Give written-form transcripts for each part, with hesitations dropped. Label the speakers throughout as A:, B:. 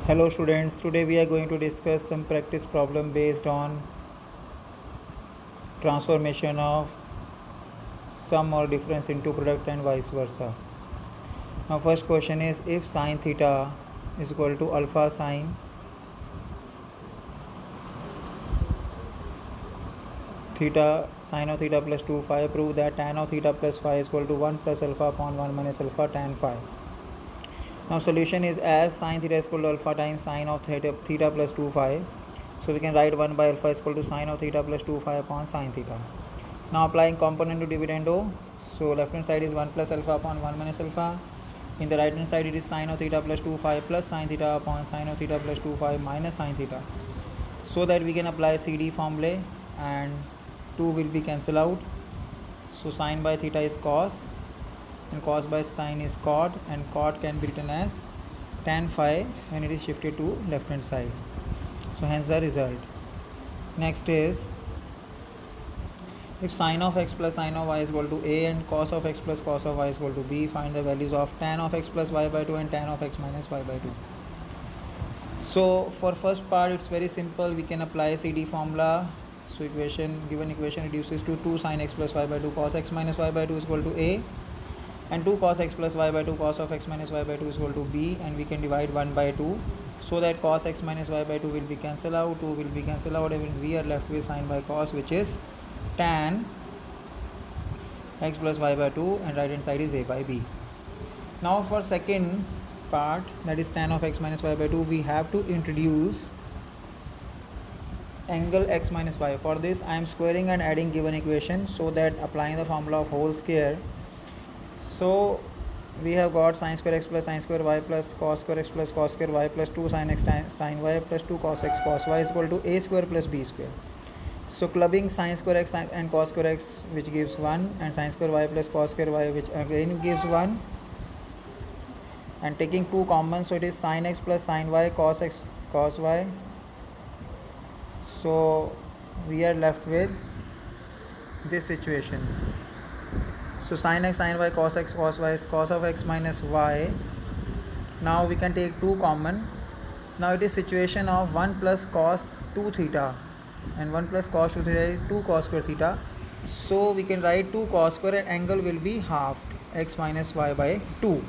A: Hello students, today we are going to discuss some practice problem based on transformation of sum or difference into product and vice versa. Now first question is, if sine theta is equal to alpha sine theta sine of theta plus 2 phi, prove that tan of theta plus phi is equal to 1 plus alpha upon 1 minus alpha tan phi. Now solution is, as sine theta is equal to alpha times sine of theta plus 2 phi, so we can write 1 by alpha is equal to sine of theta plus 2 phi upon sine theta. Now applying component to dividendo, so left hand side is 1 plus alpha upon 1 minus alpha. In the right hand side it is sine of theta plus 2 phi plus sine theta upon sine of theta plus 2 phi minus sine theta. So that we can apply CD formula and 2 will be cancelled out. So sine by theta is cos and cos by sine is cot, and cot can be written as tan phi when it is shifted to left hand side. So hence the result. Next is, if sine of x plus sine of y is equal to a and cos of x plus cos of y is equal to b, find the values of tan of x plus y by 2 and tan of x minus y by 2. So for first part it's very simple, we can apply CD formula. So given equation reduces to 2 sin x plus y by 2 cos x minus y by 2 is equal to a, and 2 cos x plus y by 2 cos of x minus y by 2 is equal to b, and we can divide 1 by 2, so that cos x minus y by 2 will be cancelled out, 2 will be cancelled out, and we are left with sine by cos, which is tan x plus y by 2, and right hand side is a by b. Now for second part, that is tan of x minus y by 2, we have to introduce angle x minus y. For this I am squaring and adding given equation, so that applying the formula of whole square, so we have got sin square x plus sin square y plus cos square x plus cos square y plus 2 sin x sin y plus 2 cos x cos y is equal to a square plus b square. So clubbing sin square x and cos square x, which gives 1, and sin square y plus cos square y, which again gives 1, and taking 2 common, so it is sin x plus sin y cos x cos y. So we are left with this situation. So sin x sin y cos x cos y is cos of x minus y. Now we can take 2 common. Now it is situation of 1 plus cos 2 theta, and 1 plus cos 2 theta is 2 cos square theta. So we can write 2 cos square, and angle will be halved, x minus y by 2.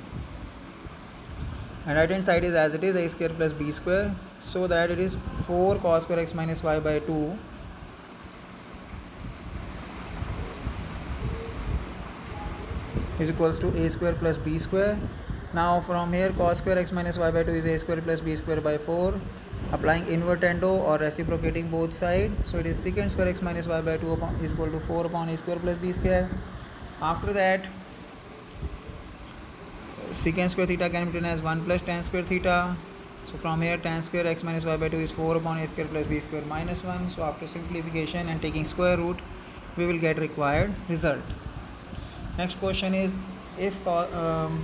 A: And right hand side is as it is, a square plus b square, so that it is 4 cos square x minus y by 2 is equals to a square plus b square. Now from here cos square x minus y by 2 is a square plus b square by 4. Applying invertendo or reciprocating both sides, so it is secant square x minus y by 2 is equal to 4 upon a square plus b square. After that, secant square theta can be written as 1 plus tan square theta. So from here tan square x minus y by 2 is 4 upon a square plus b square minus 1. So after simplification and taking square root, we will get required result. Next question is, if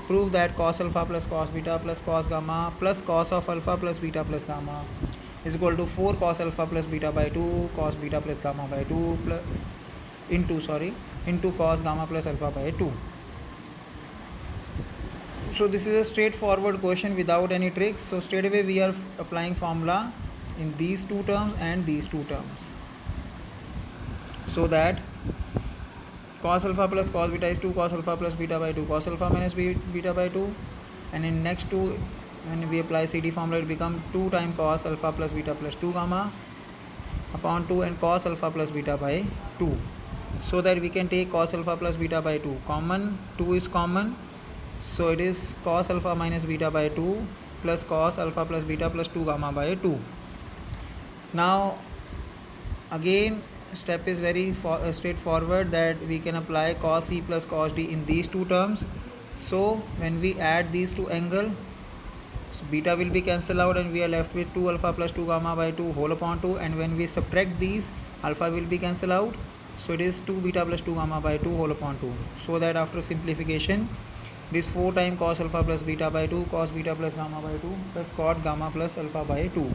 A: prove that cos alpha plus cos beta plus cos gamma plus cos of alpha plus beta plus gamma is equal to 4 cos alpha plus beta by 2 cos beta plus gamma by 2 plus into cos gamma plus alpha by 2. So this is a straightforward question without any tricks. So straight away we are applying formula in these two terms and these two terms, so that cos alpha plus cos beta is 2 cos alpha plus beta by 2 cos alpha minus beta by 2, and in next two, when we apply CD formula, it becomes 2 times cos alpha plus beta plus 2 gamma upon 2 and cos alpha plus beta by 2, so that we can take cos alpha plus beta by 2 common, 2 is common, so it is cos alpha minus beta by 2 plus cos alpha plus beta plus 2 gamma by 2. Now again step is very straightforward, that we can apply cos C plus cos D in these two terms. So when we add these two angle, so beta will be cancelled out, and we are left with 2 alpha plus 2 gamma by 2 whole upon 2, and when we subtract these, alpha will be cancelled out, so it is 2 beta plus 2 gamma by 2 whole upon 2, so that after simplification it is 4 times cos alpha plus beta by 2 cos beta plus gamma by 2 plus cot gamma plus alpha by 2,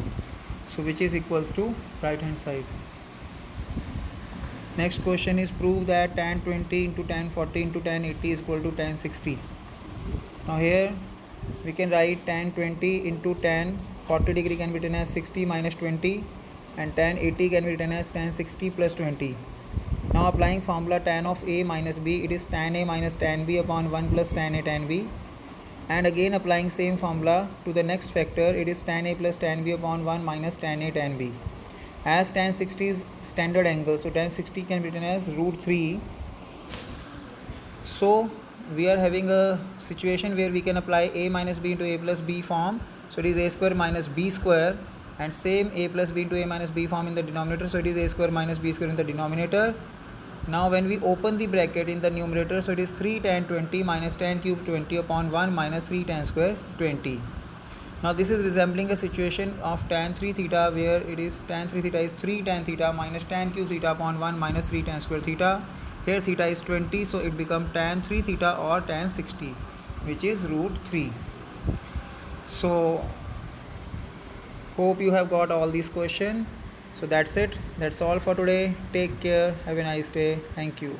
A: so which is equals to right hand side. Next question is, prove that tan 20 into tan 40 into tan 80 is equal to tan 60. Now here we can write tan 20 into tan 40 degree can be written as 60 minus 20, and tan 80 can be written as tan 60 plus 20. Now applying formula tan of a minus b, it is tan a minus tan b upon 1 plus tan a tan b. And again applying same formula to the next factor, it is tan a plus tan b upon 1 minus tan a tan b. As tan 60 is standard angle, so tan 60 can be written as root 3. So we are having a situation where we can apply a minus b into a plus b form. So it is a square minus b square, and same a plus b into a minus b form in the denominator. So it is a square minus b square in the denominator. Now when we open the bracket in the numerator, so it is 3 tan 20 minus tan cube 20 upon 1 minus 3 tan square 20. Now this is resembling a situation of tan 3 theta, where it is tan 3 theta is 3 tan theta minus tan cube theta upon 1 minus 3 tan square theta. Here theta is 20, so it becomes tan 3 theta or tan 60, which is root 3. So hope you have got all these questions. So that's it. That's all for today. Take care. Have a nice day. Thank you.